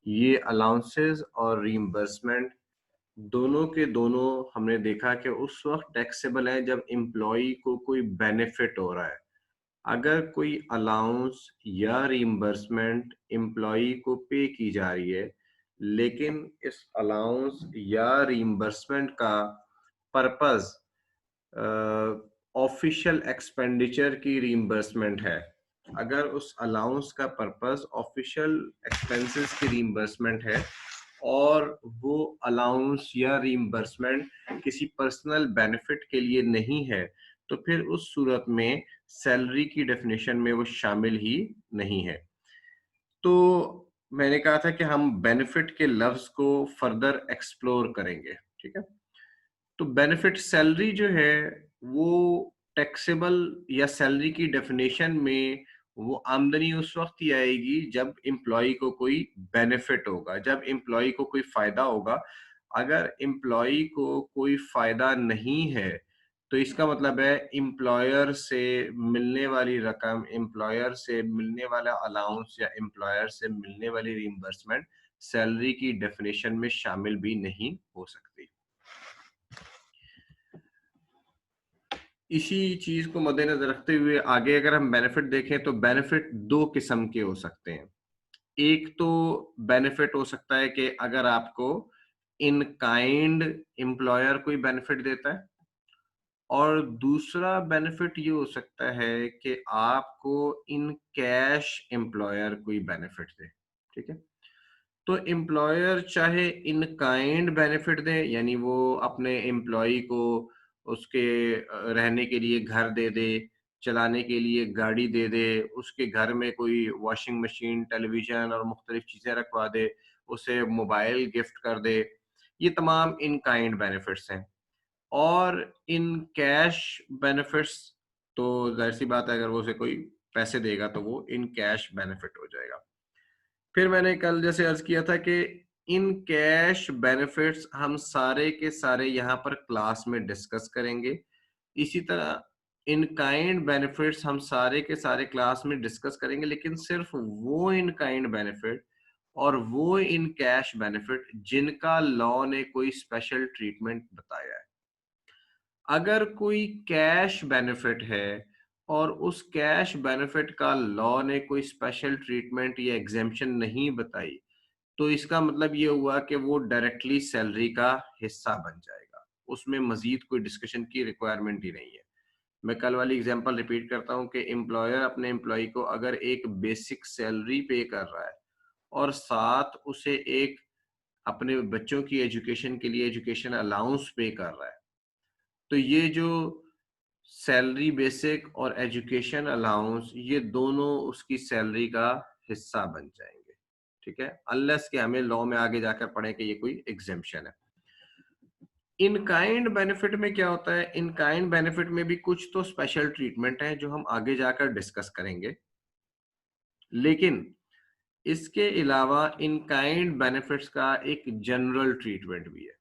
ये अलाउंसेस और रीइंबर्समेंट दोनों के दोनों हमने देखा कि उस वक्त टैक्सेबल है जब एम्प्लॉई को कोई बेनिफिट हो रहा है। अगर कोई अलाउंस या रीइंबर्समेंट एम्प्लॉई को पे की जा रही है, लेकिन इस अलाउंस या रीइंबर्समेंट का पर्पस ऑफिशियल एक्सपेंडिचर की रीइंबर्समेंट है, अगर उस अलाउंस का पर्पस ऑफिशियल एक्सपेंसेस की रीइंबर्समेंट है और वो अलाउंस या रीइंबर्समेंट किसी पर्सनल बेनिफिट के लिए नहीं है, तो फिर उस सूरत में सैलरी की डेफिनेशन में वो शामिल ही नहीं है। तो मैंने कहा था कि हम बेनिफिट के लफ्ज को फर्दर एक्सप्लोर करेंगे, ठीक है? तो बेनिफिट सैलरी जो है वो टैक्सेबल या सैलरी की डेफिनेशन में वो आमदनी उस वक्त ही आएगी जब एम्प्लॉय को कोई बेनिफिट होगा, जब एम्प्लॉय को कोई फायदा होगा। अगर एम्प्लॉय को कोई फायदा नहीं है तो इसका मतलब है एम्प्लॉयर से मिलने वाली रकम, एम्प्लॉयर से मिलने वाला अलाउंस या एम्प्लॉयर से मिलने वाली रिइंबर्समेंट सैलरी की डेफिनेशन में शामिल भी नहीं हो सकती। इसी चीज को मद्देनजर रखते हुए आगे अगर हम बेनिफिट देखें तो बेनिफिट दो किस्म के हो सकते हैं। एक तो बेनिफिट हो सकता है कि अगर आपको इन काइंड एम्प्लॉयर कोई बेनिफिट देता है, और दूसरा बेनिफिट ये हो सकता है कि आपको इन कैश एम्प्लॉयर कोई बेनिफिट दे, ठीक है? तो एम्प्लॉयर चाहे इन काइंड बेनिफिट दे, यानी वो अपने एम्प्लॉय को उसके रहने के लिए घर दे दे, चलाने के लिए गाड़ी दे दे, उसके घर में कोई वॉशिंग मशीन, टेलीविजन और मुख्तलिफ चीज़ें रखवा दे, उसे मोबाइल गिफ्ट कर दे। ये तमाम इन काइंड बेनिफिट्स हैं। और इन कैश बेनिफिट्स तो जाहिर सी बात है, अगर वो उसे कोई पैसे देगा तो वो इन कैश बेनिफिट हो जाएगा। फिर मैंने कल जैसे अर्ज किया था कि इन कैश बेनिफिट्स हम सारे के सारे यहाँ पर क्लास में डिस्कस करेंगे। इसी तरह इन काइंड बेनिफिट्स हम सारे के सारे क्लास में डिस्कस करेंगे, लेकिन सिर्फ वो इन काइंड बेनिफिट और वो इन कैश बेनिफिट जिनका लॉ ने कोई स्पेशल ट्रीटमेंट बताया है। अगर कोई कैश बेनिफिट है और उस कैश बेनिफिट का लॉ ने कोई स्पेशल ट्रीटमेंट या एग्जेम्पशन नहीं बताई, तो इसका मतलब ये हुआ कि वो डायरेक्टली सैलरी का हिस्सा बन जाएगा। उसमें मजीद कोई डिस्कशन की रिक्वायरमेंट ही नहीं है। मैं कल वाली एग्जांपल रिपीट करता हूँ कि एम्प्लॉयर अपने एम्प्लॉय को अगर एक बेसिक सैलरी पे कर रहा है और साथ उसे एक अपने बच्चों की एजुकेशन के लिए एजुकेशन अलाउंस पे कर रहा है, तो ये जो सैलरी बेसिक और एजुकेशन अलाउंस ये दोनों उसकी सैलरी का हिस्सा बन जाएंगे, ठीक है? अनलेस कि हमें लॉ में आगे जाकर पढ़े कि ये कोई एग्जेम्पशन है। इन काइंड बेनिफिट में क्या होता है? इन काइंड बेनिफिट में भी कुछ तो स्पेशल ट्रीटमेंट है जो हम आगे जाकर डिस्कस करेंगे, लेकिन इसके अलावा इन काइंड बेनिफिट्स का एक जनरल ट्रीटमेंट भी है।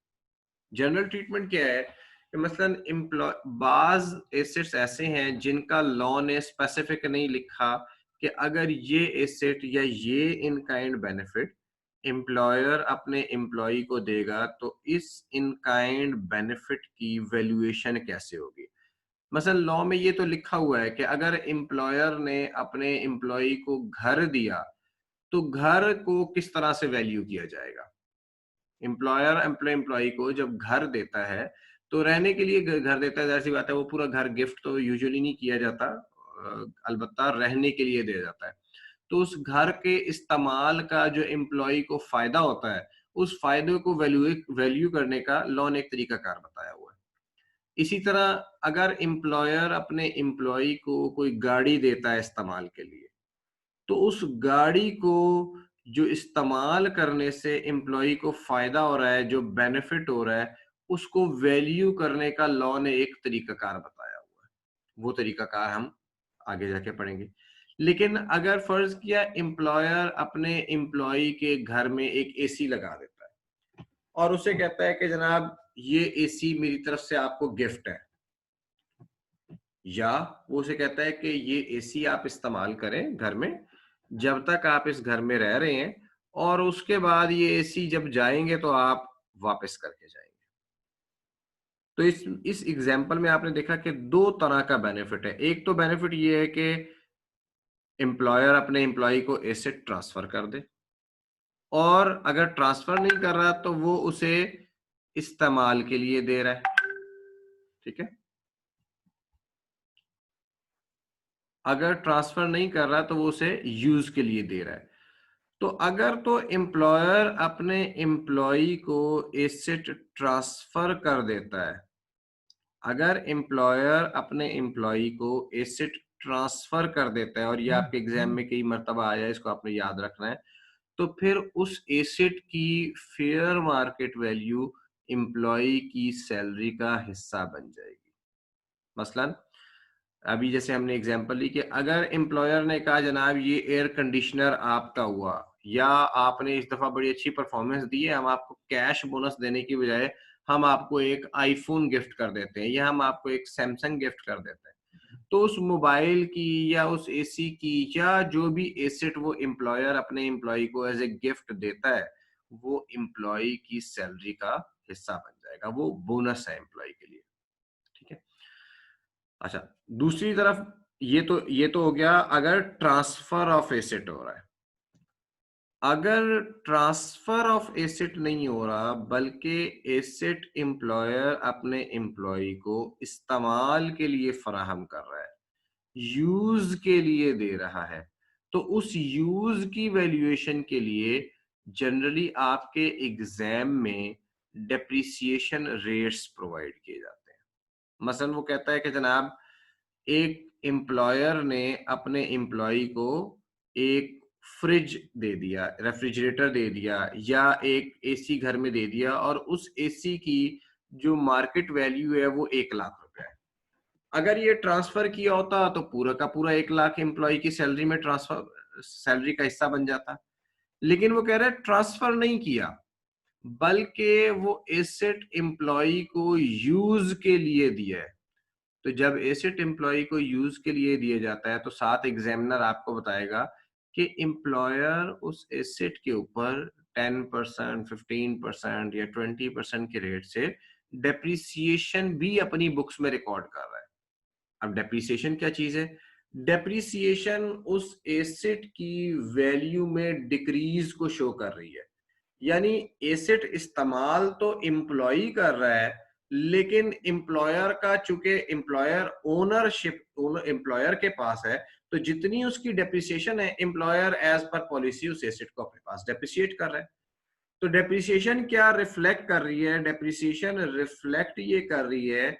जनरल ट्रीटमेंट क्या है कि मसलन एम्प्लॉय बाज एसेट्स ऐसे हैं जिनका लॉ ने स्पेसिफिक नहीं लिखा कि अगर ये एसेट या ये इन काइंड बेनिफिट एम्प्लॉयर अपने एम्प्लॉय को देगा तो इस इन काइंड बेनिफिट की वैल्यूएशन कैसे होगी। मसलन लॉ में ये तो लिखा हुआ है कि अगर एम्प्लॉयर ने अपने एम्प्लॉय को घर दिया तो घर को किस तरह से वैल्यू किया जाएगा। एम्प्लॉयर अपने एम्प्लॉय को जब घर देता है तो रहने के लिए घर देता है, जाहिर सी बात है वो पूरा घर गिफ्ट तो यूजुअली नहीं किया जाता, अलबत्ता रहने के लिए दिया जाता है। तो उस घर के इस्तेमाल का जो एम्प्लॉय को फायदा होता है, उस फायदे को वैल्यू वैल्यू करने का लॉ ने एक तरीकाकार बताया हुआ है। इसी तरह अगर एम्प्लॉयर अपने एम्प्लॉय को कोई गाड़ी देता है इस्तेमाल के लिए, तो उस गाड़ी को जो इस्तेमाल करने से एम्प्लॉय को फायदा हो रहा है, जो बेनिफिट हो रहा है, उसको वैल्यू करने का लॉ ने एक तरीकाकार बताया हुआ है। वो तरीकाकार हम आगे जाके पढ़ेंगे। लेकिन अगर फर्ज किया एम्प्लॉयर अपने एम्प्लॉय के घर में एक एसी लगा देता है और उसे कहता है कि जनाब ये एसी मेरी तरफ से आपको गिफ्ट है, या वो उसे कहता है कि ये एसी आप इस्तेमाल करें घर में जब तक आप इस घर में रह रहे हैं, और उसके बाद ये एसी जब जाएंगे तो आप वापस करके जाएंगे। तो इस एग्जाम्पल में आपने देखा कि दो तरह का बेनिफिट है। एक तो बेनिफिट ये है कि एम्प्लॉयर अपने एम्प्लॉय को एसेट ट्रांसफर कर दे, और अगर ट्रांसफर नहीं कर रहा तो वो उसे इस्तेमाल के लिए दे रहा है। ठीक है, अगर ट्रांसफर नहीं कर रहा तो वो उसे यूज के लिए दे रहा है। तो अगर तो एम्प्लॉयर अपने एम्प्लॉय को एसेट ट्रांसफर कर देता है, अगर एम्प्लॉयर अपने एम्प्लॉय को एसेट ट्रांसफर कर देता है, और ये आपके एग्जाम में कई मर्तबा आया है, इसको आपने याद रखना है, तो फिर उस एसेट की फेयर मार्केट वैल्यू एम्प्लॉय की सैलरी का हिस्सा बन जाएगी। मसलन अभी जैसे हमने एग्जांपल ली कि अगर एम्प्लॉयर ने कहा जनाब ये एयर कंडीशनर आपका हुआ, या आपने इस दफा बड़ी अच्छी परफॉर्मेंस दी है, हम आपको कैश बोनस देने की बजाय हम आपको एक आईफोन गिफ्ट कर देते हैं, या हम आपको एक सैमसंग गिफ्ट कर देते हैं, तो उस मोबाइल की या उस एसी की या जो भी एसेट वो एम्प्लॉयर अपने एम्प्लॉय को एज ए गिफ्ट देता है, वो एम्प्लॉय की सैलरी का हिस्सा बन जाएगा, वो बोनस है एम्प्लॉय के लिए। ठीक है, अच्छा, दूसरी तरफ ये तो हो गया अगर ट्रांसफर ऑफ एसेट हो रहा है। अगर ट्रांसफर ऑफ एसेट नहीं हो रहा बल्कि एसेट एम्प्लॉयर अपने एम्प्लॉय को इस्तेमाल के लिए फराहम कर रहा है, यूज के लिए दे रहा है, तो उस यूज की वैल्यूएशन के लिए जनरली आपके एग्जाम में डेप्रिसिएशन रेट्स प्रोवाइड किए जाते हैं। मसलन वो कहता है कि जनाब एक एम्प्लॉयर ने अपने एम्प्लॉय को एक फ्रिज दे दिया, रेफ्रिजरेटर दे दिया, या एक एसी घर में दे दिया, और उस एसी की जो मार्केट वैल्यू है वो 1 लाख रुपए है। अगर ये ट्रांसफर किया होता तो पूरा का पूरा 1 लाख एम्प्लॉय की सैलरी में ट्रांसफर, सैलरी का हिस्सा बन जाता। लेकिन वो कह रहा है ट्रांसफर नहीं किया, बल्कि वो एसेट एम्प्लॉय को यूज के लिए दिया है। तो जब एसेट एम्प्लॉय को यूज के लिए दिया जाता है तो साथ एग्जामिनर आपको बताएगा कि एम्प्लॉयर उस एसेट के ऊपर 10%, 15% या 20% के रेट से डेप्रिसिएशन भी अपनी बुक्स में रिकॉर्ड कर रहा है। अब डेप्रिसिएशन क्या चीज है? डेप्रिसिएशन उस एसेट की वैल्यू में डिक्रीज को शो कर रही है। यानी एसेट इस्तेमाल तो एम्प्लॉय कर रहा है, लेकिन एम्प्लॉयर का चूंकि एम्प्लॉयर ओनरशिप एम्प्लॉयर के पास है, तो जितनी उसकी डेप्रिसिएशन है एम्प्लॉयर एज पर पॉलिसी उस एसेट को अपने पास डेप्रिसिएट कर रहा है। तो डेप्रिसिएशन क्या रिफ्लेक्ट कर रही है? डेप्रिसिएशन रिफ्लेक्ट ये कर रही है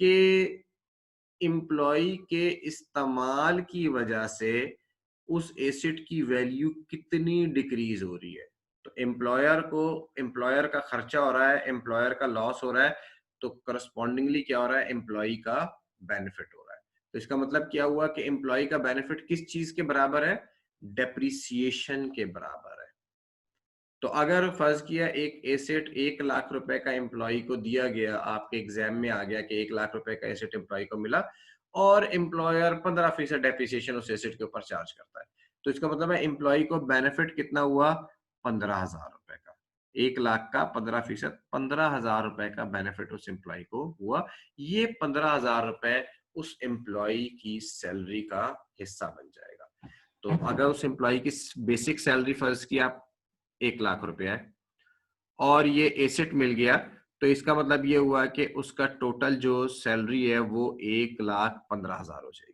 कि एम्प्लॉय के इस्तेमाल की वजह से उस एसेट की वैल्यू कितनी डिक्रीज हो रही है। तो एम्प्लॉयर का खर्चा हो रहा है, एम्प्लॉयर का लॉस हो रहा है, तो करस्पॉन्डिंगली क्या हो रहा है? एम्प्लॉय का बेनिफिट हो रहा है। तो इसका मतलब क्या हुआ कि एम्प्लॉय का बेनिफिट किस चीज के बराबर है? डेप्रिसिएशन के बराबर है। तो अगर फर्ज किया एक एसेट 1 लाख रुपए का एम्प्लॉय को दिया गया, आपके एग्जाम में आ गया कि 1 लाख रुपए का एसेट एम्प्लॉय को मिला, और एम्प्लॉयर 15% डेप्रिसिएशन उस एसेट के ऊपर चार्ज करता है, तो इसका मतलब है एम्प्लॉय को बेनिफिट कितना हुआ? 15,000 रुपए का। 1 लाख का 15%, 15,000 रुपए का बेनिफिट उस एम्प्लॉय को हुआ। ये 15,000 रुपए उस एम्प्लॉय की सैलरी का हिस्सा बन जाएगा। तो अगर उस एम्प्लॉय की बेसिक सैलरी फर्ज की आप 1 लाख रुपया है और ये एसेट मिल गया, तो इसका मतलब ये हुआ कि उसका टोटल जो सैलरी है वो 1,15,000 हो जाएगी।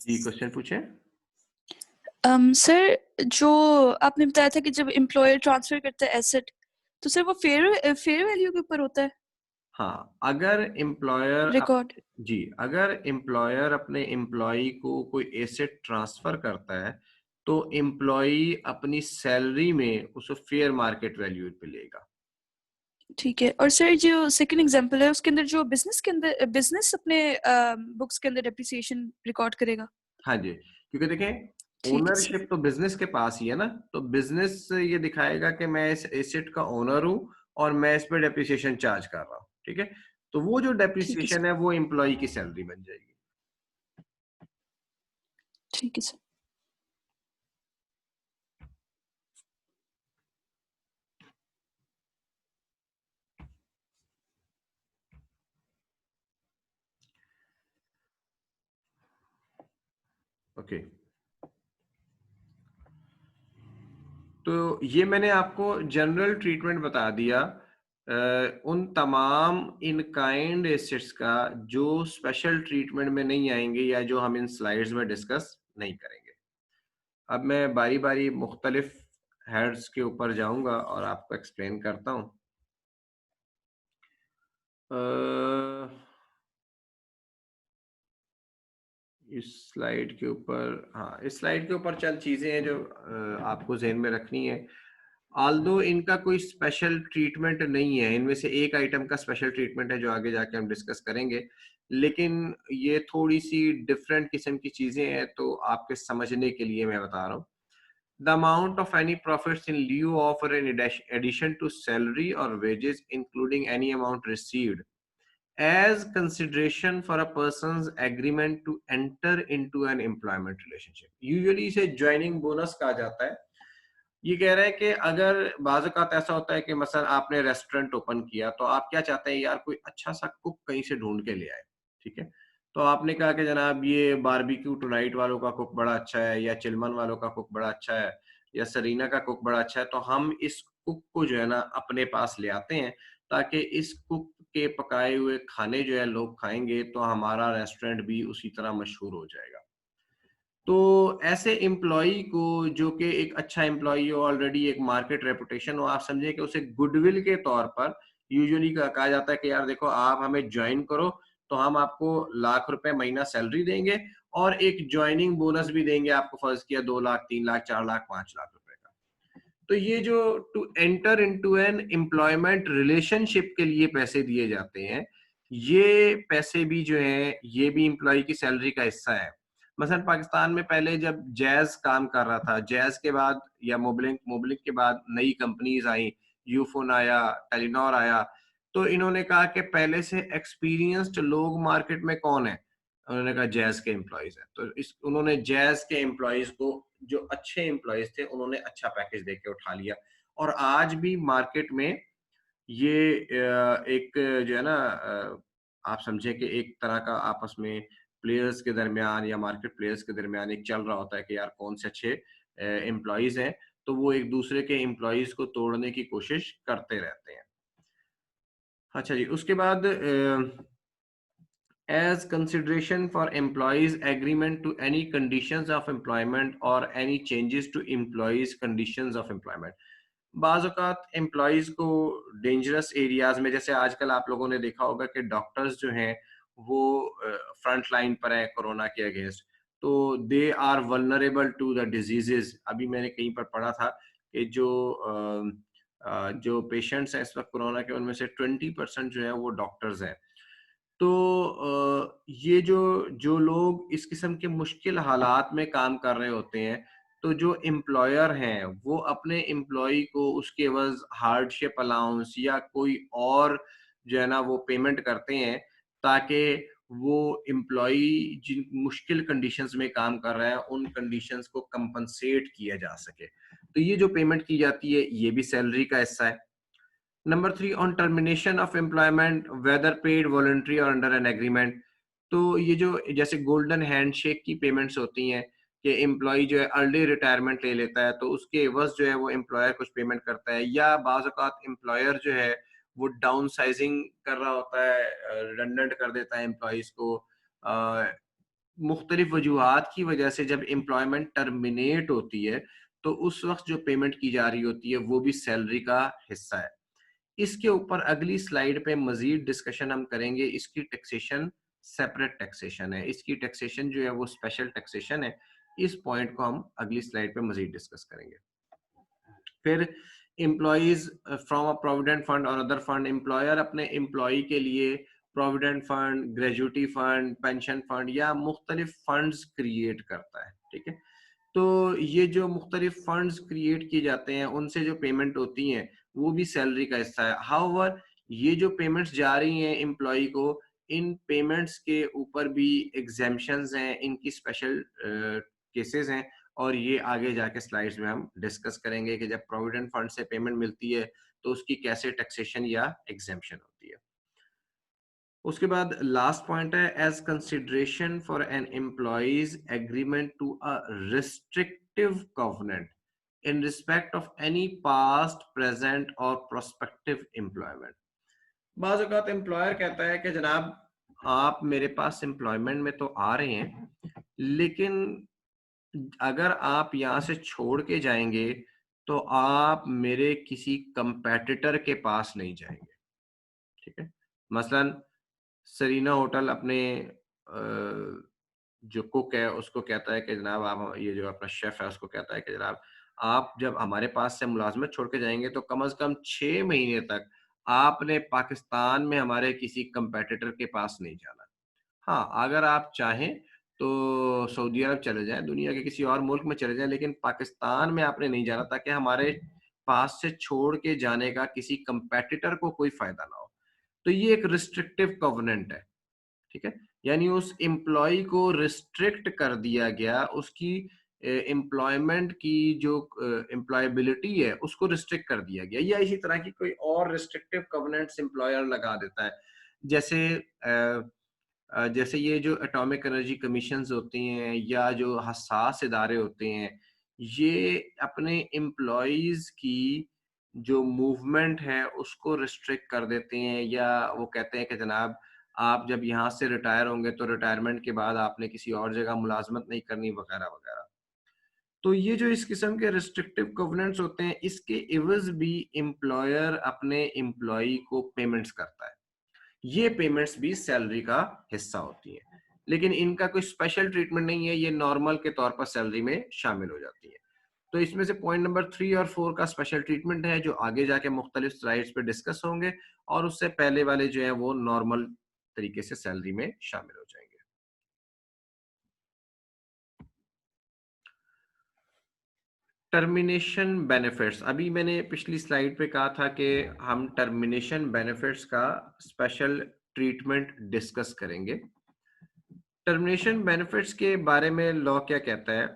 जी, क्वेश्चन पूछे। सर, जो आपने बताया था कि जब एम्प्लॉयर ट्रांसफर करता है एसेट, तो सर वो फेयर वैल्यू के ऊपर होता है हाँ, अगर एम्प्लॉयर रिकॉर्ड? जी, अगर एम्प्लॉयर अपने एम्प्लॉय को कोई एसेट ट्रांसफर करता है तो एम्प्लॉय अपनी सैलरी में उसे फेयर मार्केट वैल्यू पे लेगा। ठीक है। और सर जो सेकंड एग्जांपल है उसके अंदर जो बिजनेस अपने बुक्स के अंदर डेप्रिसिएशन रिकॉर्ड करेगा? हाँ जी, क्योंकि देखें ठीक है सर। ओनरशिप तो बिजनेस के पास ही है ना, तो बिजनेस ये दिखाएगा कि मैं इस एसेट का ओनर हूं और मैं इस पे डेप्रिसिएशन चार्ज कर रहा हूं। ठीक है, तो वो जो ठीक है डेप्रिसिएशन सर। है वो एम्प्लॉय की सैलरी बन जाएगी। ठीक है सर। ओके, तो ये मैंने आपको जनरल ट्रीटमेंट बता दिया उन तमाम इन काइंड एसेट्स का जो स्पेशल ट्रीटमेंट में नहीं आएंगे या जो हम इन स्लाइड्स में डिस्कस नहीं करेंगे। अब मैं बारी बारी मुख्तलिफ हेड्स के ऊपर जाऊंगा और आपको एक्सप्लेन करता हूँ। इस स्लाइड के ऊपर, हाँ, इस स्लाइड के ऊपर चंद चीजें हैं जो आपको ज़हन में रखनी है। आल्दो इनका कोई स्पेशल ट्रीटमेंट नहीं है, इनमें से एक आइटम का स्पेशल ट्रीटमेंट है जो आगे जाके हम डिस्कस करेंगे, लेकिन ये थोड़ी सी डिफरेंट किस्म की चीजें हैं, तो आपके समझने के लिए मैं बता रहा हूँ। The amount of any profits in लिeu of or in addition to salary or wages including any amount received as consideration for a person's agreement to enter into an employment relationship. Usually इसे joining bonus कहा जाता है। ये कह रहा है कि अगर बाज़ औक़ात ऐसा होता है कि मसलन आपने रेस्टोरेंट ओपन किया, तो आप क्या चाहते हैं, यार कोई अच्छा सा कुक कहीं से ढूंढ के ले आए, ठीक है? तो आपने कहा कि जनाब ये बारबेक्यू टुनाइट वालों का कुक बड़ा अच्छा है, या चिलमन वालों का कुक बड़ा अच्छा है, या सरीना का कुक बड़ा अच्छा है, तो हम इस कुक को जो है ना अपने पास ले आते हैं, ताकि इस कुक के पकाए हुए खाने जो है लोग खाएंगे, तो हमारा रेस्टोरेंट भी उसी तरह मशहूर हो जाएगा। तो ऐसे एम्प्लॉई को, जो कि एक अच्छा एम्प्लॉई हो, ऑलरेडी एक मार्केट रेपुटेशन हो, आप समझे कि उसे गुडविल के तौर पर यूजुअली कहा जाता है कि यार देखो आप हमें ज्वाइन करो, तो हम आपको लाख रुपए महीना सैलरी देंगे और एक ज्वाइनिंग बोनस भी देंगे आपको, फर्ज किया 2 लाख, 3 लाख, 4 लाख, 5 लाख रुपए का। तो ये जो to enter into an employment relationship के लिए पैसे दिए जाते हैं, ये पैसे भी जो है ये भी एम्प्लॉय की सैलरी का हिस्सा है। मसलन पाकिस्तान में पहले जब जैज़ काम कर रहा था, जैज़ के बाद या मोबलिंक, मोबलिंक के बाद नई कंपनीज आई, यूफोन आया, टेलीनॉर आया, तो इन्होंने कहा कि पहले से एक्सपीरियंस्ड लोग मार्केट में कौन है? उन्होंने कहा जैज़ के एम्प्लॉइज हैं। तो इस उन्होंने जैज़ के एम्प्लॉइज को, जो अच्छे एम्प्लॉइज थे, उन्होंने अच्छा पैकेज देके उठा लिया। और आज भी मार्केट में ये एक जो है ना, आप समझे कि एक तरह का आपस में प्लेयर्स के दरमियान या मार्केट प्लेयर्स के दरमियान एक चल रहा होता है कि यार कौन से अच्छे एम्प्लॉइज हैं, तो वो एक दूसरे के एम्प्लॉइज को तोड़ने की कोशिश करते रहते हैं। अच्छा जी, उसके बाद as consideration for employees agreement to any conditions of employment or any changes to employees conditions of employment। बाज़ औक़ात एम्प्लॉइज़ को डेंजरस एरियाज़ में, जैसे आजकल आप लोगों ने देखा होगा कि डॉक्टर्स जो हैं वो फ्रंट लाइन पर हैं कोरोना के अगेंस्ट, तो they are vulnerable to the diseases. अभी मैंने कहीं पर पढ़ा था कि जो पेशेंट्स हैं इस वक़्त कोरोना के, उनमें से 20% जो है वो डॉक्टर्स हैं। तो ये जो जो लोग इस किस्म के मुश्किल हालात में काम कर रहे होते हैं, तो जो एम्प्लॉयर हैं वो अपने एम्प्लॉई को उसके एवज़ हार्डशिप अलाउंस या कोई और जो है ना वो पेमेंट करते हैं, ताकि वो एम्प्लॉई जिन मुश्किल कंडीशंस में काम कर रहा है उन कंडीशंस को कंपनसेट किया जा सके। तो ये जो पेमेंट की जाती है ये भी सैलरी का हिस्सा है। Number 3, on termination of employment whether paid voluntary और अंडर एन एग्रीमेंट। तो ये जो जैसे गोल्डन हैंडशेक की पेमेंट्स होती हैं कि एम्प्लॉय जो है अर्ली रिटायरमेंट ले लेता है, तो उसके एवज जो है वो एम्प्लॉयर कुछ पेमेंट करता है, या बाज़ औक़ात एम्प्लॉयर जो है वो डाउन साइजिंग कर रहा होता है, रिडंडेंट कर देता है एम्प्लॉइज़ को, मुख्तलिफ वजूहात की वजह से जब एम्प्लॉयमेंट टर्मिनेट होती है, तो उस वक्त जो पेमेंट की जा रही होती है वो भी सैलरी का हिस्सा है। इसके ऊपर अगली स्लाइड पे मजीद डिस्कशन हम करेंगे। इसकी टैक्सेशन सेपरेट टैक्सेशन है, इसकी टैक्सेशन जो है वो स्पेशल टैक्सेशन है। इस पॉइंट को हम अगली स्लाइड पे मजीद डिस्कस करेंगे। फिर employees from a provident fund और अदर फंड, एम्प्लॉयर अपने एम्प्लॉय के लिए provident fund, gratuity fund, pension fund या मुख्तलिफ फंड्स क्रिएट करता है, ठीक है? तो ये जो मुख्तलिफ फंड्स क्रिएट किए जाते हैं उनसे जो पेमेंट होती हैं वो भी सैलरी का हिस्सा है। हाउएवर ये जो पेमेंट्स जा रही हैं एम्प्लॉय को, इन पेमेंट्स के ऊपर भी एग्जेम्पशंस हैं, इनकी स्पेशल केसेस हैं और ये आगे जाके स्लाइड्स में हम डिस्कस करेंगे कि जब प्रोविडेंट फंड से पेमेंट मिलती है तो उसकी कैसे टैक्सेशन या एग्जेम्पशन होती है। उसके बाद लास्ट पॉइंट है as consideration for an employee's agreement to a restrictive covenant in respect of any past present और प्रोस्पेक्टिव एम्प्लॉयमेंट। बाज़ औक़ात एम्प्लॉयर कहता है कि जनाब आप मेरे पास एम्प्लॉयमेंट में तो आ रहे हैं, लेकिन अगर आप यहाँ से छोड़ के जाएंगे तो आप मेरे किसी कंपेटिटर के पास नहीं जाएंगे। ठीक है, मसलन सरीना होटल अपने जो कुक है उसको कहता है कि जनाब आप, ये जो अपना शेफ है उसको कहता है कि जनाब आप जब हमारे पास से मुलाजमत छोड़ के जाएंगे तो कम से कम 6 महीने तक आपने पाकिस्तान में हमारे किसी कंपेटिटर के पास नहीं जाना। हाँ, अगर आप चाहें तो सऊदी अरब चले जाएँ, दुनिया के किसी और मुल्क में चले जाएँ, लेकिन पाकिस्तान में आपने नहीं जाना ताकि हमारे पास से छोड़ के जाने का किसी कंपेटिटर को कोई फ़ायदा ना हो। तो ये एक रिस्ट्रिक्टिव कॉवेनेंट है, ठीक है? यानी उस एम्प्लॉयी को रिस्ट्रिक्ट कर दिया गया, उसकी एम्प्लॉयमेंट की जो एम्प्लॉयबिलिटी है, उसको रिस्ट्रिक्ट कर दिया गया या इसी तरह की कोई और रिस्ट्रिक्टिव कॉवेनेंट्स एम्प्लॉयर लगा देता है। जैसे जैसे ये जो एटॉमिक एनर्जी कमीशंस होती हैं या जो हसास इदारे होते हैं, ये अपने एम्प्लॉइज़ की जो मूवमेंट है उसको रिस्ट्रिक्ट कर देते हैं या वो कहते हैं कि जनाब आप जब यहाँ से रिटायर होंगे तो रिटायरमेंट के बाद आपने किसी और जगह मुलाज़मत नहीं करनी वगैरह-वगैरह। तो ये जो इस किस्म के रिस्ट्रिक्टिव कोवेनेंट्स होते हैं, इसके इवज़ भी एम्प्लॉयर अपने एम्प्लॉयी को पेमेंट्स करता है। ये पेमेंट्स भी सैलरी का हिस्सा होती हैं, लेकिन इनका कोई स्पेशल ट्रीटमेंट नहीं है, ये नॉर्मल के तौर पर सैलरी में शामिल हो जाती है। तो इसमें से पॉइंट नंबर 3 और 4 का स्पेशल ट्रीटमेंट है जो आगे जाके मुख्तलिफ स्लाइड्स पे डिस्कस होंगे और उससे पहले वाले जो है वो नॉर्मल तरीके से सैलरी में शामिल हो जाएंगे। टर्मिनेशन बेनिफिट्स, अभी मैंने पिछली स्लाइड पे कहा था कि हम टर्मिनेशन बेनिफिट्स का स्पेशल ट्रीटमेंट डिस्कस करेंगे। टर्मिनेशन बेनिफिट्स के बारे में लॉ क्या कहता है?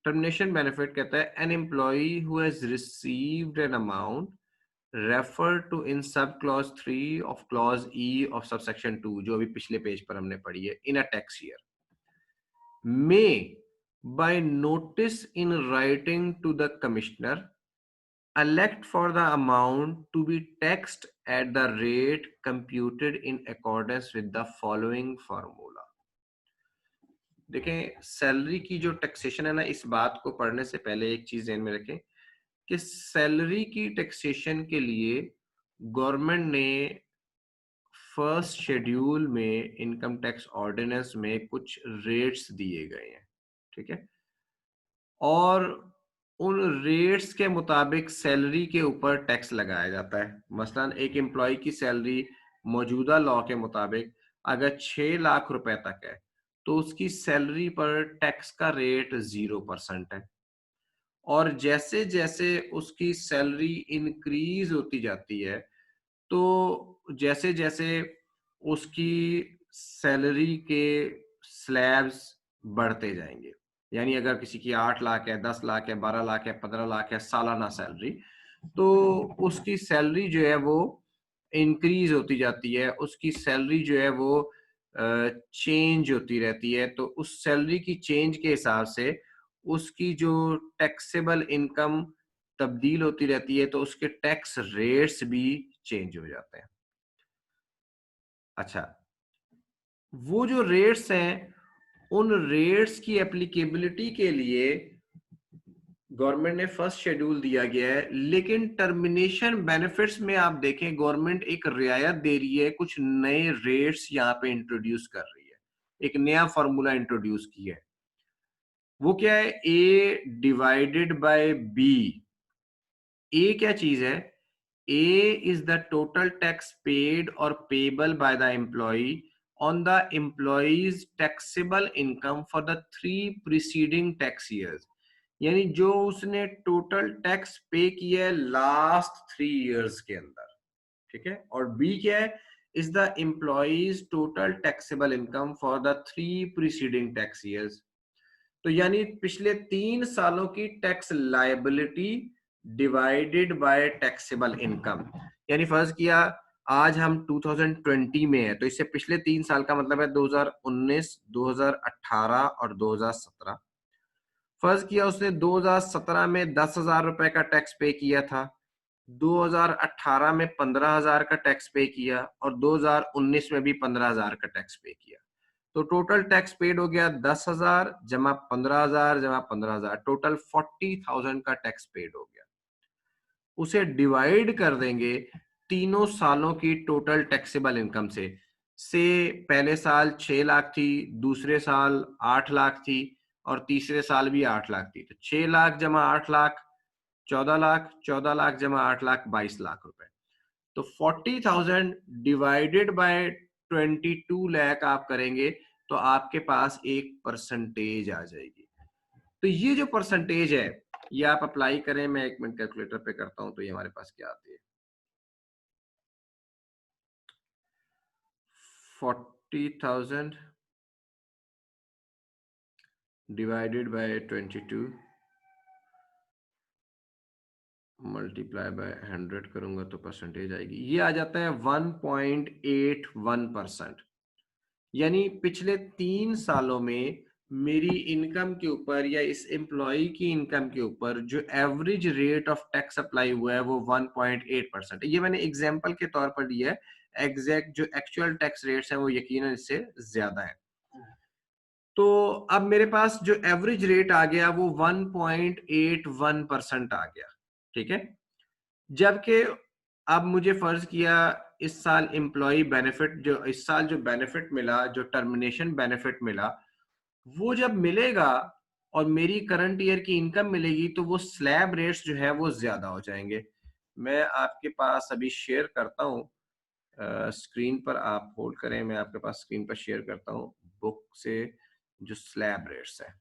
टर्मिनेशन बेनिफिट कहता है an employee who has received an amount refer to in sub clause 3 of clause E of subsection 2 जो अभी पिछले पेज पर हमने पढ़ी है in a tax year may by notice in writing to the commissioner elect for the amount to be taxed at the rate computed in accordance with the following formula। देखें, salary की जो taxation है ना, इस बात को पढ़ने से पहले एक चीज ध्यान में रखें कि सैलरी की टैक्सेशन के लिए गवर्नमेंट ने फर्स्ट शेड्यूल में इनकम टैक्स ऑर्डिनेंस में कुछ रेट्स दिए गए हैं, ठीक है? और उन रेट्स के मुताबिक सैलरी के ऊपर टैक्स लगाया जाता है। मसलन एक एम्प्लॉय की सैलरी मौजूदा लॉ के मुताबिक अगर 6 लाख रुपए तक है तो उसकी सैलरी पर टैक्स का रेट 0% है और जैसे जैसे उसकी सैलरी इंक्रीज होती जाती है तो जैसे जैसे उसकी सैलरी के स्लैब्स बढ़ते जाएंगे, यानी अगर किसी की 8 लाख है, 10 लाख है, 12 लाख है, 15 लाख है सालाना सैलरी, तो उसकी सैलरी जो है वो इंक्रीज होती जाती है, उसकी सैलरी जो है वो चेंज होती रहती है। तो उस सैलरी की चेंज के हिसाब से उसकी जो टैक्सेबल इनकम तब्दील होती रहती है तो उसके टैक्स रेट्स भी चेंज हो जाते हैं। अच्छा, वो जो रेट्स हैं उन रेट्स की एप्लीकेबिलिटी के लिए गवर्नमेंट ने फर्स्ट शेड्यूल दिया गया है, लेकिन टर्मिनेशन बेनिफिट्स में आप देखें गवर्नमेंट एक रियायत दे रही है, कुछ नए रेट्स यहाँ पे इंट्रोड्यूस कर रही है, एक नया फॉर्मूला इंट्रोड्यूस किया है। वो क्या है? ए डिवाइडेड बाय बी। ए क्या चीज है? A is the total tax paid or payable by the employee on the employee's taxable income for the 3 preceding tax years। यानी जो उसने टोटल टैक्स पे किया है लास्ट 3 इयर्स के अंदर, ठीक है? और B क्या है? Is the employees total taxable income for the 3 preceding tax years। तो यानी पिछले 3 सालों की tax liability divided by taxable income. यानी फर्ज किया आज हम 2020 में है, तो इससे पिछले 3 साल का मतलब है 2019, 2018 और 2017। फर्ज किया उसने 2017 में 10,000 रुपए का टैक्स पे किया था, 2018 में 15,000 का टैक्स पे किया और 2019 में भी 15,000 का टैक्स पे किया। तो टोटल टैक्स पेड हो गया 10,000 जमा 15,000 जमा 15,000, टोटल 40,000 का टैक्स पेड हो गया। उसे डिवाइड कर देंगे तीनों सालों की टोटल टैक्सेबल इनकम से पहले साल 6 लाख थी, दूसरे साल 8 लाख थी और तीसरे साल भी 8 लाख थी। तो 6 लाख जमा 8 लाख 14 लाख, 14 लाख जमा 8 लाख 22 लाख रुपए। तो 40,000 डिवाइडेड बाय 22 लाख आप करेंगे तो आपके पास एक परसेंटेज आ जाएगी। तो ये जो परसेंटेज है ये आप अप्लाई करें। मैं 1 मिनट कैलकुलेटर पे करता हूं तो ये हमारे पास क्या आती है। 40,000 डिवाइडेड बाय 22 मल्टीप्लाई बाय 100 करूंगा तो परसेंटेज आएगी, ये आ जाता है 1.81%। यानी पिछले 3 सालों में मेरी इनकम के ऊपर या इस एम्प्लॉय की इनकम के ऊपर जो average rate of tax apply हुआ है वो 1.8% है। ये मैंने एग्जांपल के तौर पर लिया है, एग्जैक्ट जो एक्चुअल टैक्स रेट्स हैं वो यकीनन इससे ज्यादा है। तो अब मेरे पास जो एवरेज रेट आ गया वो 1.81% आ गया, ठीक है। जबकि अब मुझे फर्ज किया इस साल एम्प्लॉय बेनिफिट, जो इस साल जो बेनिफिट मिला, जो टर्मिनेशन बेनिफिट मिला, वो जब मिलेगा और मेरी करंट ईयर की इनकम मिलेगी तो वो स्लैब रेट्स जो है वो ज्यादा हो जाएंगे। मैं आपके पास अभी शेयर करता हूँ स्क्रीन पर, आप होल्ड करें, मैं आपके पास स्क्रीन पर शेयर करता हूँ बुक से जो स्लैब रेट्स है।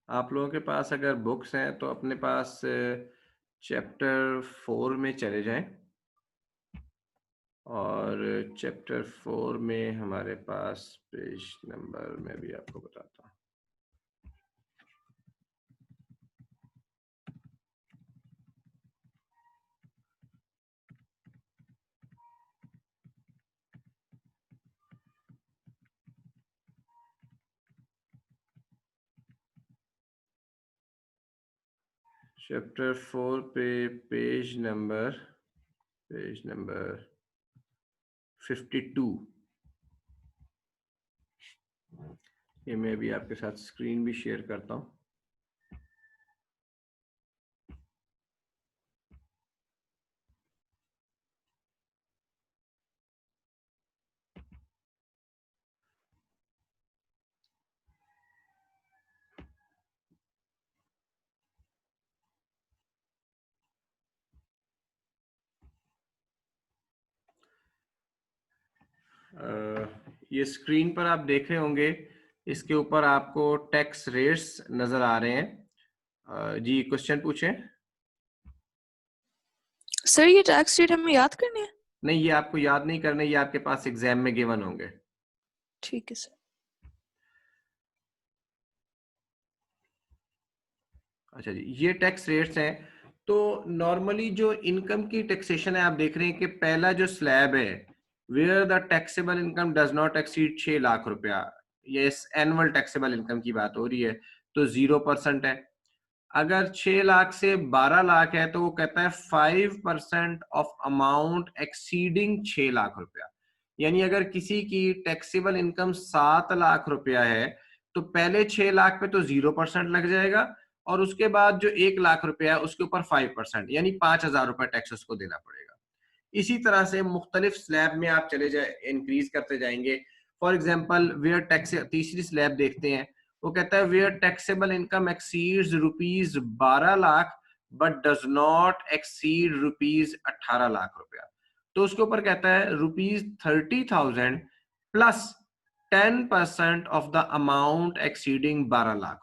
आप लोगों के पास अगर बुक्स हैं तो अपने पास चैप्टर 4 में चले जाएं और चैप्टर 4 में हमारे पास पेज नंबर मैं भी आपको बताता हूँ। चैप्टर 4 पे पेज नंबर 52। ये मैं भी आपके साथ स्क्रीन भी शेयर करता हूँ। ये स्क्रीन पर आप देख रहे होंगे, इसके ऊपर आपको टैक्स रेट्स नजर आ रहे हैं। जी क्वेश्चन पूछें। सर ये टैक्स रेट हमें याद करने हैं? नहीं, ये आपको याद नहीं करने, ये आपके पास एग्जाम में गिवन होंगे। ठीक है सर। अच्छा जी, ये टैक्स रेट्स हैं। तो नॉर्मली जो इनकम की टैक्सेशन है आप देख रहे हैं कि पहला जो स्लैब है where the taxable income does not exceed 6 lakh रुपया, ये एनुअल टैक्सेबल इनकम की बात हो रही है, तो 0% है। अगर 6 लाख से 12 लाख है तो वो कहता है 5% ऑफ अमाउंट एक्सीडिंग 6 लाख रुपया। यानी अगर किसी की टैक्सेबल इनकम 7 लाख रुपया है तो पहले 6 लाख पे तो 0% लग जाएगा और उसके बाद जो 1 लाख रुपया है उसके ऊपर 5%, यानी 5,000 रुपया टैक्स उसको देना पड़ेगा। इसी तरह से मुख्तलिफ स्लैब में आप चले जाए, इंक्रीज करते जाएंगे। फॉर एग्जाम्पल वेयर टैक्स, तीसरी स्लैब देखते हैं, वो कहता है where taxable income exceeds rupees 12 lakh but does not exceed ₹18 lakh. तो उसके ऊपर कहता है ₹30,000 plus 10% of the amount exceeding ₹12 lakh.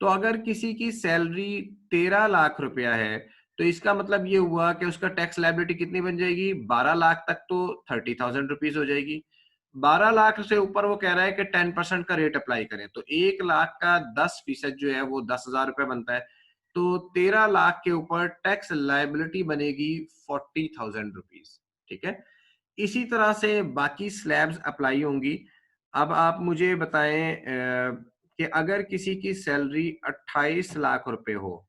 तो अगर किसी की सैलरी ₹13 लाख है, तो इसका मतलब ये हुआ कि उसका टैक्स लायबिलिटी कितनी बन जाएगी? 12 लाख तक तो ₹30,000 हो जाएगी। 12 लाख से ऊपर वो कह रहा है कि 10% का रेट अप्लाई करें, तो 1 लाख का 10% जो है वो ₹10,000 बनता है। तो 13 लाख के ऊपर टैक्स लायबिलिटी बनेगी ₹40,000। ठीक है, इसी तरह से बाकी स्लैब्स अप्लाई होंगी। अब आप मुझे बताएं कि अगर किसी की सैलरी ₹28 लाख हो,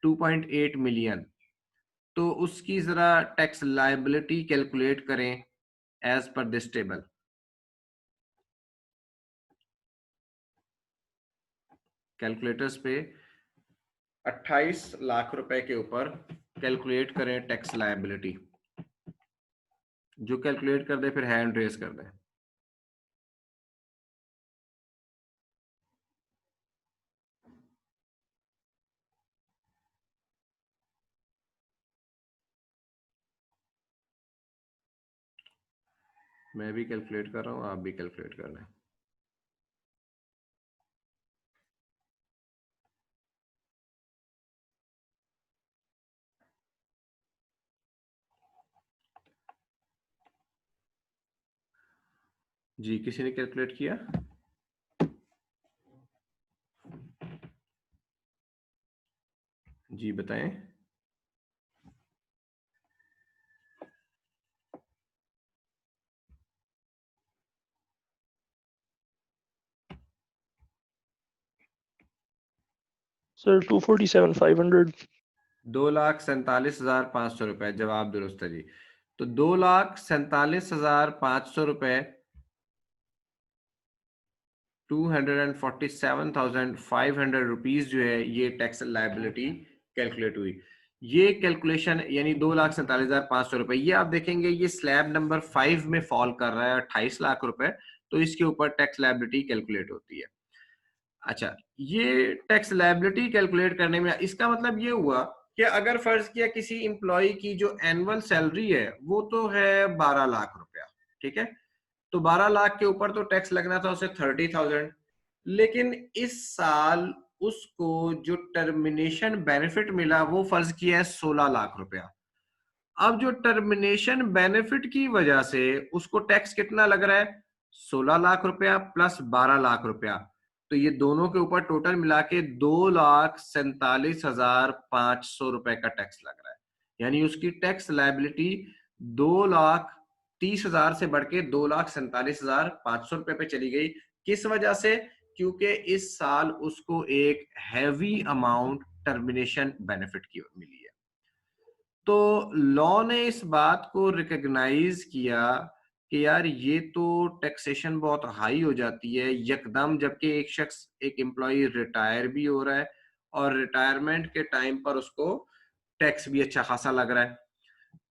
2.8 मिलियन, तो उसकी जरा टैक्स लायबिलिटी कैलकुलेट करें as per this table. Calculators पे 28 लाख के ऊपर कैलकुलेट करें टैक्स लायबिलिटी। जो कैलकुलेट कर दे फिर हैंड रेज कर दें। मैं भी कैलकुलेट कर रहा हूँ, आप भी कैलकुलेट कर लें। जी, किसी ने कैलकुलेट किया? जी बताएं। सर 247,500। 2,47,500 रुपए जवाब दुरुस्त है जी। तो 2,47,500 रुपए, 247,500 रुपीज जो है ये टैक्स लायबिलिटी कैलकुलेट हुई। ये कैलकुलेशन यानी 2,47,500 रुपए, ये आप देखेंगे ये स्लैब नंबर 5 में फॉल कर रहा है, 28 लाख रुपए। तो इसके ऊपर टैक्स लायबिलिटी कैलकुलेट होती है। अच्छा, ये टैक्स लायबिलिटी कैलकुलेट करने में इसका मतलब ये हुआ कि अगर फर्ज किया किसी एम्प्लॉय की जो एनुअल सैलरी है वो तो है 12 लाख रुपया, ठीक है, तो 12 लाख के ऊपर तो टैक्स लगना था उसे 30,000। लेकिन इस साल उसको जो टर्मिनेशन बेनिफिट मिला वो फर्ज किया है 16 लाख रुपया। अब जो टर्मिनेशन बेनिफिट की वजह से उसको टैक्स कितना लग रहा है? 16 लाख रुपया प्लस 12 लाख रुपया। तो ये दोनों के ऊपर टोटल मिला के 2,47,500 रुपए का टैक्स लग रहा है। यानी उसकी टैक्स लायबिलिटी 2,30,000 से बढ़ के 2,47,500 रुपए पे चली गई। किस वजह से? क्योंकि इस साल उसको एक हैवी अमाउंट टर्मिनेशन बेनिफिट की मिली है। तो लॉ ने इस बात को रिकॉग्नाइज किया कि यार ये तो टैक्सेशन बहुत हाई हो जाती है यकदम, जबकि एक शख्स एक एम्प्लॉय रिटायर भी हो रहा है और रिटायरमेंट के टाइम पर उसको टैक्स भी अच्छा खासा लग रहा है।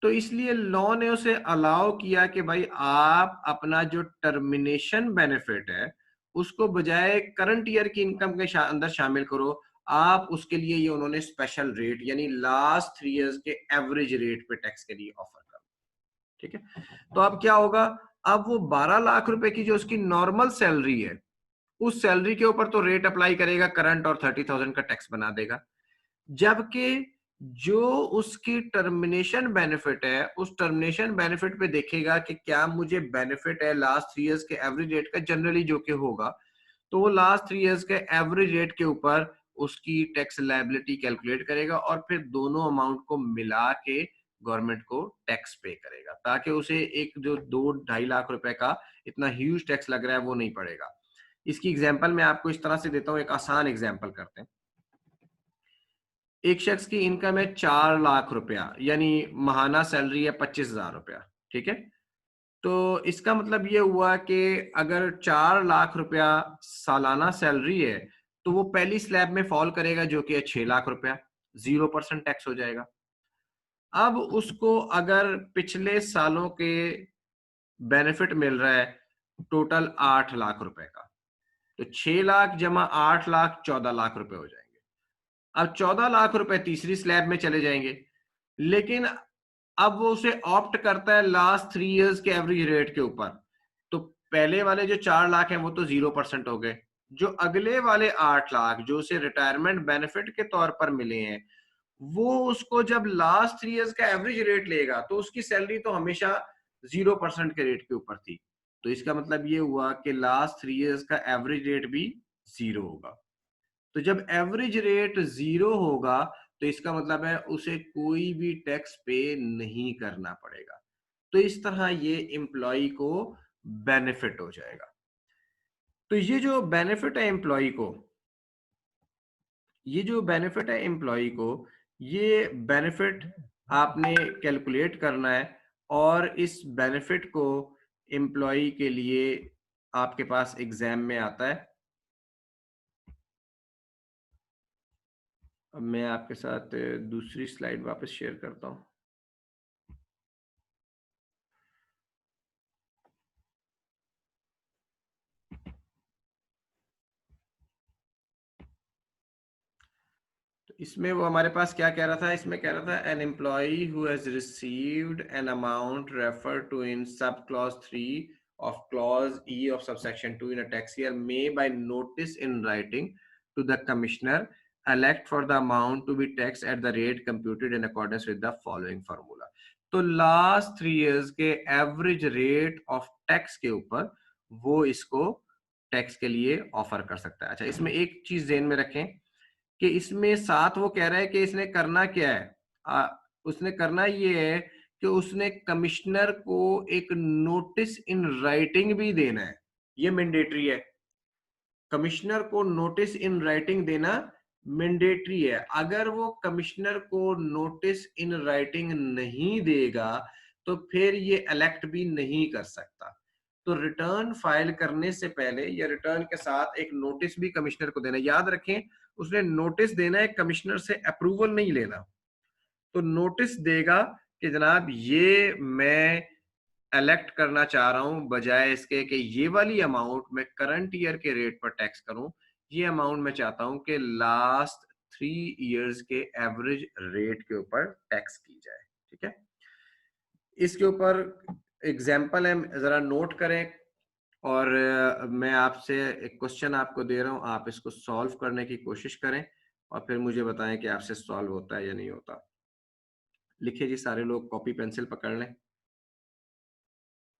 तो इसलिए लॉ ने उसे अलाउ किया कि भाई आप अपना जो टर्मिनेशन बेनिफिट है उसको बजाय करंट ईयर की इनकम के अंदर शामिल करो। आप उसके लिए ये उन्होंने स्पेशल रेट यानी लास्ट 3 इयर्स के एवरेज रेट पे टैक्स के लिए ऑफर कर, ठीक है। तो अब क्या होगा? अब वो 12 लाख रुपए की जो उसकी नॉर्मल सैलरी है उस सैलरी के ऊपर तो रेट अप्लाई करेगा करंट और 30,000 का टैक्स बना देगा, जबकि जो उसकी टर्मिनेशन बेनिफिट है उस टर्मिनेशन बेनिफिट पे देखेगा कि क्या मुझे बेनिफिट है लास्ट 3 इयर्स के एवरेज रेट का, जनरली जो कि होगा, तो वो लास्ट 3 इयर्स के एवरेज रेट के ऊपर उसकी टैक्स लायबिलिटी कैलकुलेट करेगा और फिर दोनों अमाउंट को मिला के गवर्नमेंट को टैक्स पे करेगा, ताकि उसे एक जो 2-2.5 लाख रुपए का इतना ह्यूज टैक्स लग रहा है वो नहीं पड़ेगा। इसकी एग्जांपल मैं आपको इस तरह से देता हूं, एक आसान एग्जांपल करते हैं। एक शख्स की इनकम है 4 लाख रुपया, यानी महाना सैलरी है 25,000 रुपया, ठीक है। तो इसका मतलब ये हुआ कि अगर 4 लाख रुपया सालाना सैलरी है तो वो पहली स्लैब में फॉल करेगा जो कि है 6 लाख रुपया, 0% टैक्स हो जाएगा। अब उसको अगर पिछले सालों के बेनिफिट मिल रहा है टोटल 8 लाख रुपए का, तो 6 लाख जमा 8 लाख 14 लाख रुपए हो जाएंगे। अब 14 लाख रुपए तीसरी स्लैब में चले जाएंगे, लेकिन अब वो उसे ऑप्ट करता है लास्ट 3 इयर्स के एवरेज रेट के ऊपर, तो पहले वाले जो 4 लाख हैं वो तो 0% हो गए, जो अगले वाले 8 लाख जो उसे रिटायरमेंट बेनिफिट के तौर पर मिले हैं, वो उसको जब लास्ट 3 इयर्स का एवरेज रेट लेगा तो उसकी सैलरी तो हमेशा 0% के रेट के ऊपर थी, तो इसका मतलब ये हुआ कि लास्ट 3 इयर्स का एवरेज रेट भी 0 होगा। तो जब एवरेज रेट 0 होगा तो इसका मतलब है उसे कोई भी टैक्स पे नहीं करना पड़ेगा, तो इस तरह ये एम्प्लॉय को बेनिफिट हो जाएगा। तो ये जो बेनिफिट है एम्प्लॉय को, ये जो बेनिफिट है एम्प्लॉय को, ये बेनिफिट आपने कैलकुलेट करना है, और इस बेनिफिट को एम्प्लॉय के लिए आपके पास एग्जाम में आता है। अब मैं आपके साथ दूसरी स्लाइड वापस शेयर करता हूं। तो इसमें वो हमारे पास क्या कह रहा था, इसमें कह रहा था an employee who has received an amount refer to in sub clause 3 of clause E of subsection 2 in a tax year may by notice in writing to the commissioner elect for the amount to be taxed at the rate computed in accordance with the following formula। तो last 3 years के average rate of tax के ऊपर वो इसको tax के लिए offer कर सकता है। अच्छा, इसमें एक चीज ध्यान में रखें कि इसमें साथ वो कह रहा है कि इसने करना क्या है, उसने करना ये है कि उसने कमिश्नर को एक नोटिस इन राइटिंग भी देना है, ये मैंडेटरी है। कमिश्नर को नोटिस इन राइटिंग देना मैंडेटरी है। अगर वो कमिश्नर को नोटिस इन राइटिंग नहीं देगा तो फिर ये इलेक्ट भी नहीं कर सकता। तो रिटर्न फाइल करने से पहले या रिटर्न के साथ एक नोटिस भी कमिश्नर को देना। याद रखें, उसने नोटिस देना है, कमिश्नर से अप्रूवल नहीं लेना। तो नोटिस देगा कि जनाब ये मैं इलेक्ट करना चाह रहा हूं, बजाय इसके कि ये वाली अमाउंट मैं करंट ईयर के रेट पर टैक्स करूं, ये अमाउंट मैं चाहता हूं कि लास्ट 3 इयर्स के एवरेज रेट के ऊपर टैक्स की जाए। ठीक है, इसके ऊपर एग्जाम्पल है, जरा नोट करें, और मैं आपसे एक क्वेश्चन आपको दे रहा हूं, आप इसको सॉल्व करने की कोशिश करें और फिर मुझे बताएं कि आपसे सॉल्व होता है या नहीं होता। लिखिए जी, सारे लोग कॉपी पेंसिल पकड़ लें।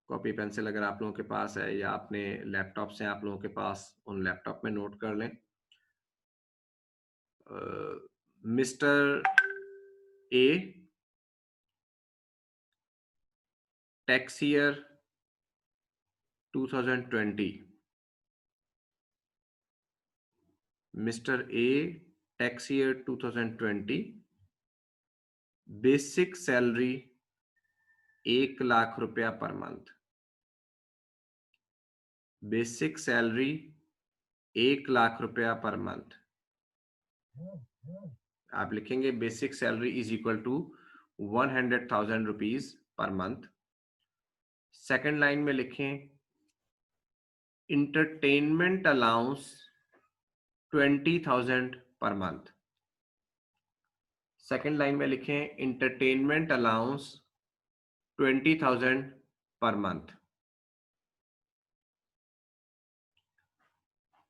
कॉपी पेंसिल अगर आप लोगों के पास है या अपने लैपटॉप से आप लोगों के पास, उन लैपटॉप में नोट कर लें। Mister A, tax year 2020। Mister A, tax year 2020, basic salary 1 lakh रुपया per month. Basic salary 1 lakh रुपया पर मंथ। आप लिखेंगे basic salary is equal to 100,000 rupees per month. Second line में लिखें इंटरटेनमेंट अलाउंस 20,000 पर मंथ। सेकंड लाइन में लिखें entertainment allowance 20,000 per month.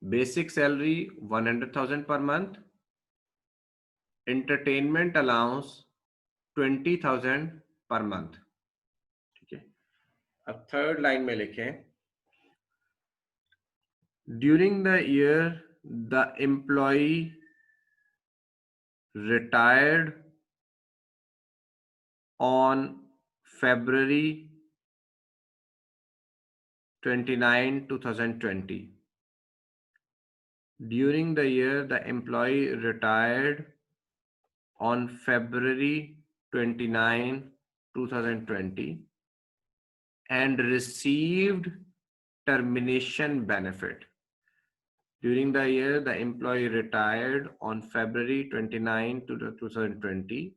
Basic salary 100,000 per month, entertainment allowance 20,000 per month. ठीक है, अब थर्ड लाइन में लिखें during the year the employee retired on February 29, 2020. During the year, the employee retired on February 29, 2020 and received termination benefit. During the year, the employee retired on February 29, 2020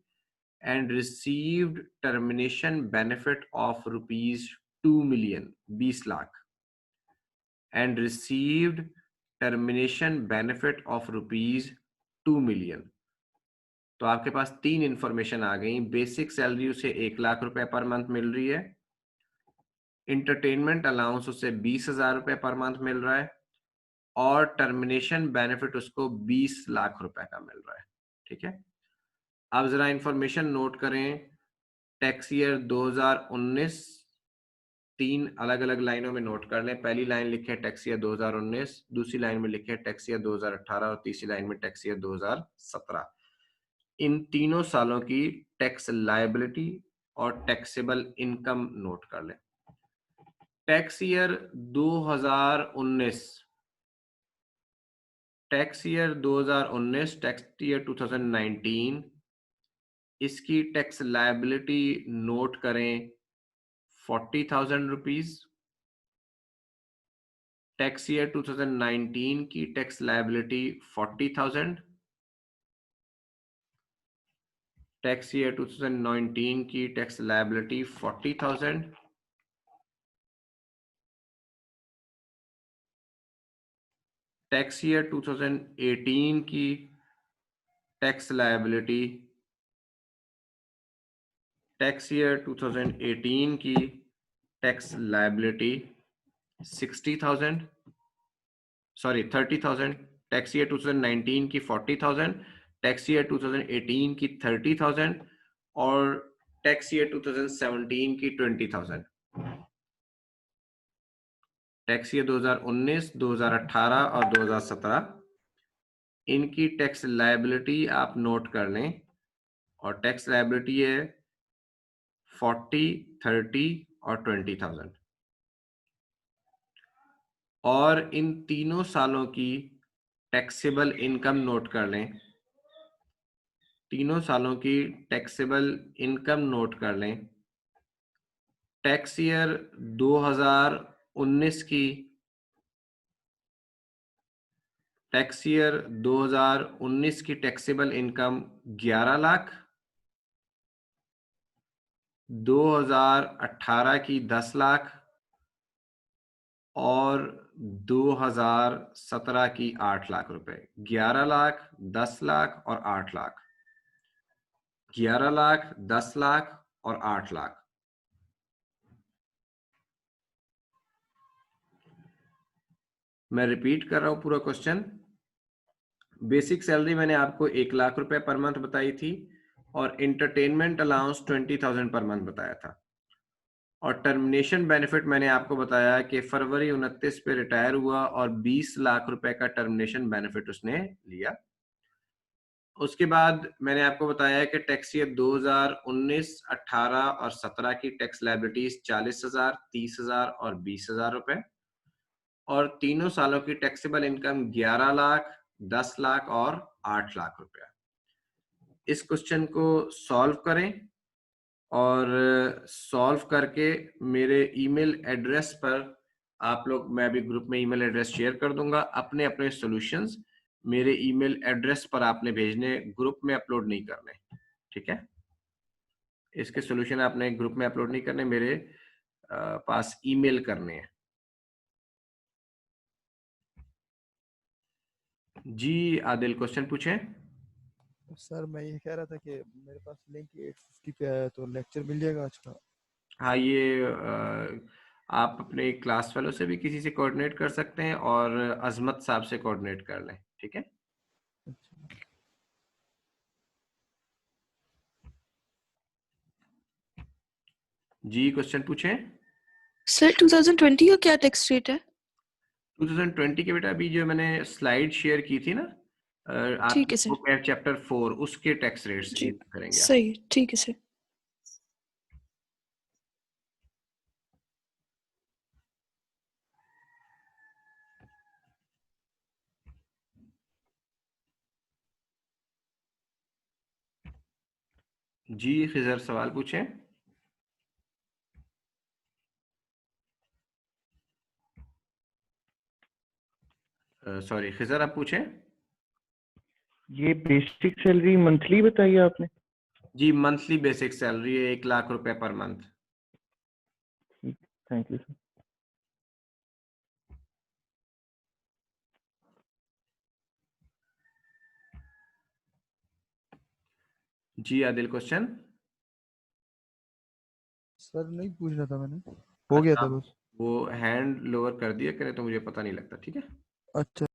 and received termination benefit of rupees 2 million, 20 lakh, and received termination benefit of rupees 2 million. तो आपके पास 3 information आ गई। Basic salary उसे 1 लाख रुपए per month मिल रही है, entertainment allowance उसे 20,000 रुपए per month मिल रहा है, और टर्मिनेशन बेनिफिट उसको 20 लाख रुपए का मिल रहा है। ठीक है, अब जरा इंफॉर्मेशन नोट करें। टैक्स ईयर 2019 3 अलग अलग लाइनों में नोट कर लें। पहली लाइन लिखे टैक्स ईयर 2019, दूसरी लाइन में लिखे टैक्स ईयर 2018 और तीसरी लाइन में टैक्स ईयर 2017। इन तीनों सालों की टैक्स लायबिलिटी और टैक्सेबल इनकम नोट कर लें। Tax year 2019, tax year 2019, tax year 2019, इसकी टैक्स लायबिलिटी नोट करें 40,000 रुपीज। टैक्स ईयर 2019 की टैक्स लायबिलिटी 40,000। टैक्स ईयर 2019 की टैक्स लायबिलिटी 40,000। टैक्स ईयर 2018 की टैक्स लायबिलिटी, टैक्स ईयर 2018 की tax liability 60,000, sorry 30,000। Tax year 2019 की 40,000, tax year 2018 की 30,000 और tax year 2017 की 20,000। टैक्स ईयर 2019, 2018 और 2017, इनकी टैक्स लायबिलिटी आप नोट कर लें, और टैक्स लायबिलिटी है 40, 30 और 20,000। और इन तीनों सालों की टैक्सेबल इनकम नोट कर लें। तीनों सालों की टैक्सेबल इनकम नोट कर लें। टैक्स ईयर 2019 की, टैक्स ईयर 2019 की टैक्सेबल इनकम 11 लाख, 2018 की 10 लाख और 2017 की 8 लाख रुपए। 11 लाख, 10 लाख और 8 लाख। 11 लाख, 10 लाख और 8 लाख। मैं रिपीट कर रहा हूं पूरा क्वेश्चन। बेसिक सैलरी मैंने आपको 1 लाख रुपए पर मंथ बताई थी, और इंटरटेनमेंट अलाउंस 20,000 पर मंथ बताया था, और टर्मिनेशन बेनिफिट मैंने आपको बताया कि फरवरी 29 पे रिटायर हुआ और 20 लाख रुपए का टर्मिनेशन बेनिफिट उसने लिया। उसके बाद मैंने आपको बताया कि टैक्स ईयर 2019, 18 और 17 की टैक्स लायबिलिटीज 40,000, 30,000 और 20,000 रुपए, और तीनों सालों की टैक्सेबल इनकम 11 लाख, 10 लाख और 8 लाख रुपया। इस क्वेश्चन को सॉल्व करें, और सॉल्व करके मेरे ईमेल एड्रेस पर आप लोग, मैं भी ग्रुप में ईमेल एड्रेस शेयर कर दूंगा, अपने अपने सॉल्यूशंस मेरे ईमेल एड्रेस पर आपने भेजने, ग्रुप में अपलोड नहीं करने। ठीक है, इसके सॉल्यूशन आपने ग्रुप में अपलोड नहीं करने, मेरे पास ईमेल करने हैं। जी आदिल, क्वेश्चन पूछें। सर मैं ये कह रहा था कि मेरे पास लिंक 850 पे आया, तो लेक्चर मिल जाएगा आज का? हाँ, ये आप अपने क्लास फेलो से भी किसी से कोऑर्डिनेट कर सकते हैं, और अजमत साहब से कोऑर्डिनेट कर लें। ठीक है, अच्छा। जी क्वेश्चन पूछें। सर 2020 का क्या टैक्स रेट है? 2020 के बेटा अभी जो मैंने स्लाइड शेयर की थी ना, ठीक आपकी है सर। बुक है चैप्टर 4, उसके टैक्स रेट्स जी यूज करेंगे आप। सही, ठीक है सर। जी खिजर, सवाल पूछें। सॉरी खिजर, आप पूछें। ये बेसिक सैलरी मंथली बताई आपने? जी मंथली बेसिक सैलरी है 1 लाख रुपए per month. Thank you sir. जी आदिल, क्वेश्चन। सर नहीं पूछ रहा था मैंने, हो गया था बस। वो हैंड लोअर कर दिया करे तो मुझे पता नहीं लगता, ठीक है। अच्छा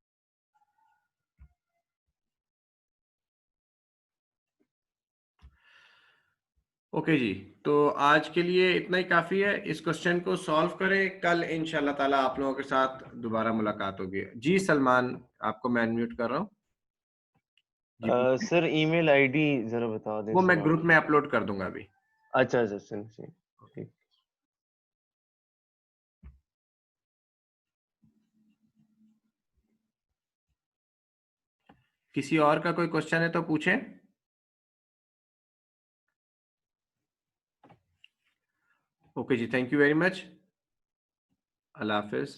ओके जी, तो आज के लिए इतना ही काफी है। इस क्वेश्चन को सॉल्व करें, कल इंशाल्लाह ताला आप लोगों के साथ दोबारा मुलाकात होगी। जी सलमान, आपको मैं अनम्यूट कर रहा हूँ। जी पूछिए। सर ईमेल आईडी जरा बता दें वो सर मैं आप। ग्रुप में अपलोड कर दूंगा अभी। अच्छा अच्छा सर, ठीक। किसी और का कोई क्वेश्चन है तो पूछें। ओके जी, thank you very much. Allah Hafiz.